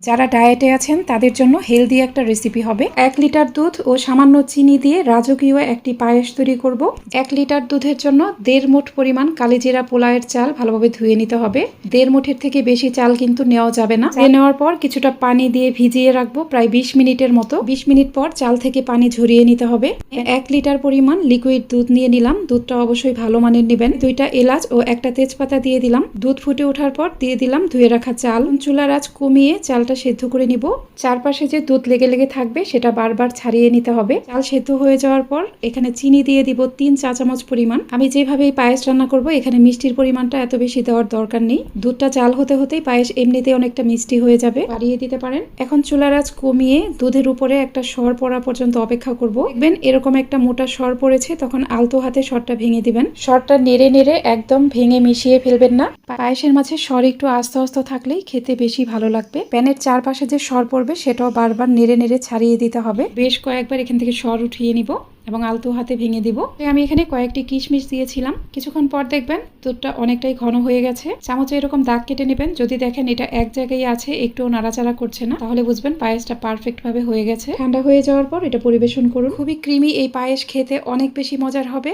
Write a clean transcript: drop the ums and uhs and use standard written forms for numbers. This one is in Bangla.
যারা ডায়েটে আছেন তাদের জন্য হেলদি একটা রেসিপি হবে। 1 লিটার দুধ ও সামান্য চিনি দিয়ে রাজকীয় একটি পায়েস তৈরি করব। 1 লিটার দুধের জন্য 1.5 মুঠ পরিমাণ কালিজিরা পোলাওয়ের চাল ভালোভাবে ধুয়ে নিতে হবে। 1.5 মুঠের থেকে বেশি চাল কিন্তু নেওয়া যাবে না। ধুয়ে নেওয়ার পর কিছুটা পানি দিয়ে ভিজিয়ে রাখবো প্রায় 20 মিনিটের মতো। 20 মিনিট পর চাল থেকে পানি ঝরিয়ে নিতে হবে। 1 লিটার পরিমাণ লিকুইড দুধ নিয়ে নিলাম। দুধটা অবশ্যই ভালো মানের নেবেন। 2টা এলাচ ও একটা তেজপাতা দিয়ে দিলাম। দুধ ফুটে ওঠার পর দিয়ে দিলাম ধুয়ে রাখা চাল। চুলার আঁচ কমিয়ে চালটা সেদ্ধ করে নিব। চারপাশে যে দুধ লেগে লেগে থাকবে সেটা বারবার ছাড়িয়ে নিতে হবে। চাল সেদ্ধ হয়ে যাওয়ার পর এখানে চিনি দিয়ে দিব 3 চা চামচ পরিমাণ। আমি যেভাবে এই পায়েস রান্না করব এখানে মিষ্টির পরিমাণটা এত বেশি দেওয়ার দরকার নেই। দুধটা চাল হতে হতেই পায়েস এমনিতেই অনেকটা মিষ্টি হয়ে যাবে, বাড়িয়ে দিতে পারেন। এখন চুলার আঁচ কমিয়ে দুধের উপরে একটা সর পড়া পর্যন্ত অপেক্ষা করব। দেখবেন এরকম একটা মোটা সর পড়েছে, তখন আলতো হাতে সরটা ভেঙে দিবেন। সরটা নেড়ে নেড়ে একদম ভেঙে মিশিয়ে ফেলবেন না। পায়েসের মাঝে সর একটু আস্তে আস্তে থাকলেই খেতে বেশি ভালো লাগবে। প্যানের চারপাশে যে সর পড়বে সেটাও বারবার নেড়ে নেড়ে ছাড়িয়ে দিতে হবে। বেশ কয়েকবার এখান থেকে সর উঠিয়ে নিব এবং আলতো হাতে ভেঙে দিব। আমি এখানে কয়েকটি কিশমিশ দিয়েছিলাম। কিছুক্ষণ পর দেখবেন দুধটা অনেকটাই ঘন হয়ে গেছে। চামচে এরকম দাগ কেটে নেবেন। যদি দেখেন এটা এক জায়গায় আছে, একটু নাড়াচাড়া করছে না, তাহলে বুঝবেন পায়েসটা পারফেক্ট ভাবে হয়ে গেছে। ঠান্ডা হয়ে যাওয়ার পর এটা পরিবেশন করুন। খুবই ক্রিমি এই পায়েস খেতে অনেক বেশি মজার হবে।